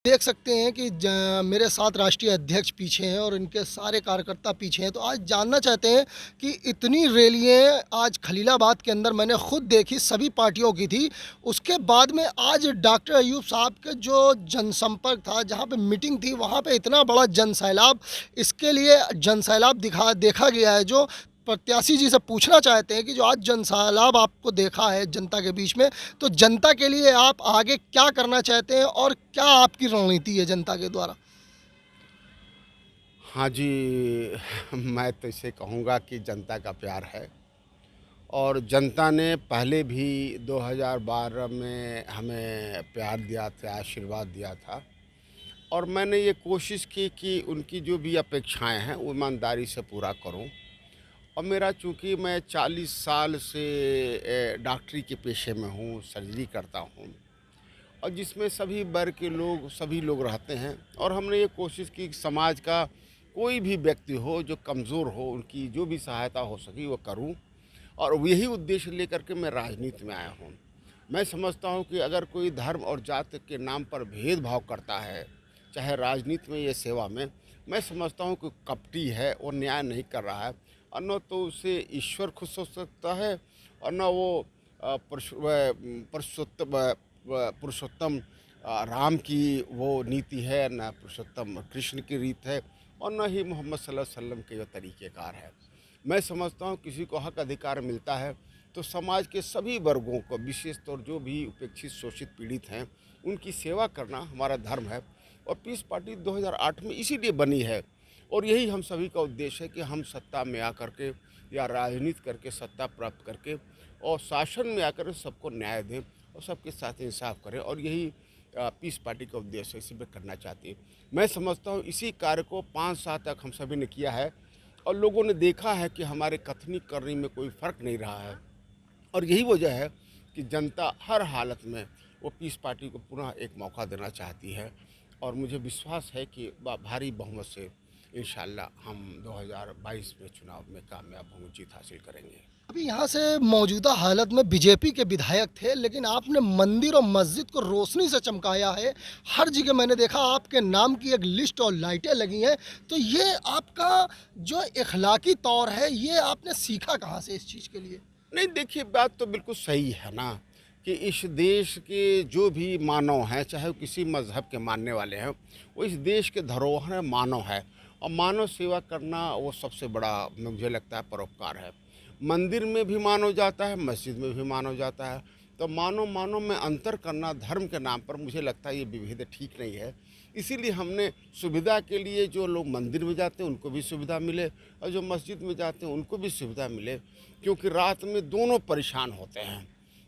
देख सकते हैं कि मेरे साथ राष्ट्रीय अध्यक्ष पीछे हैं और इनके सारे कार्यकर्ता पीछे हैं। तो आज जानना चाहते हैं कि इतनी रैलियाँ आज खलीलाबाद के अंदर मैंने खुद देखी, सभी पार्टियों की थी। उसके बाद में आज डॉक्टर अयूब साहब का जो जनसंपर्क था, जहाँ पे मीटिंग थी, वहाँ पे इतना बड़ा जनसैलाब, इसके लिए जनसैलाब देखा गया है। जो प्रत्याशी जी से पूछना चाहते हैं कि जो आज जनसैलाब आपको देखा है जनता के बीच में, तो जनता के लिए आप आगे क्या करना चाहते हैं और क्या आपकी रणनीति है जनता के द्वारा? हाँ जी, मैं तो इसे कहूँगा कि जनता का प्यार है और जनता ने पहले भी 2012 में हमें प्यार दिया था, आशीर्वाद दिया था और मैंने ये कोशिश की कि उनकी जो भी अपेक्षाएं हैं वो ईमानदारी से पूरा करूं। और मेरा चूँकि मैं 40 साल से डॉक्टरी के पेशे में हूँ, सर्जरी करता हूँ और जिसमें सभी वर्ग के लोग, सभी लोग रहते हैं और हमने ये कोशिश की कि समाज का कोई भी व्यक्ति हो जो कमज़ोर हो, उनकी जो भी सहायता हो सकी वो करूं और यही उद्देश्य लेकर के मैं राजनीति में आया हूं। मैं समझता हूं कि अगर कोई धर्म और जाति के नाम पर भेदभाव करता है, चाहे राजनीति में या सेवा में, मैं समझता हूं कि कपटी है और न्याय नहीं कर रहा है और न तो उसे ईश्वर खुश हो सकता है और न वो पुरुषोत्तम राम की वो नीति है, न पुरुषोत्तम कृष्ण की रीत है और न ही मोहम्मद सल्लल्लाहु अलैहि वसल्लम के जो तरीक़ेकार है। मैं समझता हूँ किसी को हक अधिकार मिलता है तो समाज के सभी वर्गों को, विशेष तौर जो भी उपेक्षित, शोषित, पीड़ित हैं, उनकी सेवा करना हमारा धर्म है और पीस पार्टी 2008 में इसीलिए बनी है और यही हम सभी का उद्देश्य है कि हम सत्ता में आकर के या राजनीति करके सत्ता प्राप्त करके और शासन में आकर सबको न्याय दें और सबके साथ इंसाफ करें और यही पीस पार्टी का उद्देश्य इसी में करना चाहती है। मैं समझता हूँ इसी कार्य को 5 साल तक हम सभी ने किया है और लोगों ने देखा है कि हमारे कथनी करने में कोई फ़र्क नहीं रहा है और यही वजह है कि जनता हर हालत में वो पीस पार्टी को पुनः एक मौका देना चाहती है और मुझे विश्वास है कि भारी बहुमत से इंशाल्लाह हम 2022 में चुनाव में कामयाब होंगे, जीत हासिल करेंगे। अभी यहाँ से मौजूदा हालत में बीजेपी के विधायक थे, लेकिन आपने मंदिर और मस्जिद को रोशनी से चमकाया है। हर जगह मैंने देखा आपके नाम की एक लिस्ट और लाइटें लगी हैं। तो ये आपका जो इखलाकी तौर है, ये आपने सीखा कहाँ से इस चीज़ के लिए? नहीं, देखिए, बात तो बिल्कुल सही है ना कि इस देश के जो भी मानव हैं, चाहे वो किसी मज़हब के मानने वाले हैं, वो इस देश के धरोहर मानव है और मानव सेवा करना वो सबसे बड़ा मुझे लगता है परोपकार है। मंदिर में भी मानव जाता है, मस्जिद में भी मानव जाता है, तो मानव मानव में अंतर करना धर्म के नाम पर मुझे लगता है ये विभेद ठीक नहीं है। इसीलिए हमने सुविधा के लिए जो लोग मंदिर में जाते हैं उनको भी सुविधा मिले और जो मस्जिद में जाते हैं उनको भी सुविधा मिले, क्योंकि रात में दोनों परेशान होते हैं।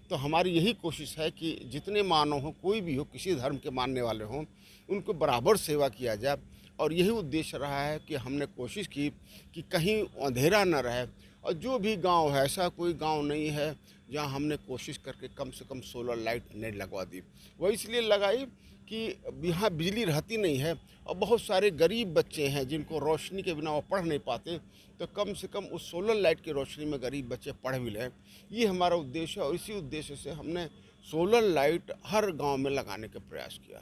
तो हमारी यही कोशिश है कि जितने मानव हों, कोई भी हो, किसी धर्म के मानने वाले हों, उनको बराबर सेवा किया जाए और यही उद्देश्य रहा है कि हमने कोशिश की कि कहीं अंधेरा न रहे और जो भी गांव है, ऐसा कोई गांव नहीं है जहां हमने कोशिश करके कम से कम सोलर लाइट नहीं लगवा दी। वो इसलिए लगाई कि यहाँ बिजली रहती नहीं है और बहुत सारे गरीब बच्चे हैं जिनको रोशनी के बिना वो पढ़ नहीं पाते, तो कम से कम उस सोलर लाइट की रोशनी में गरीब बच्चे पढ़ भी लें। ये हमारा उद्देश्य है और इसी उद्देश्य से हमने सोलर लाइट हर गांव में लगाने का प्रयास किया।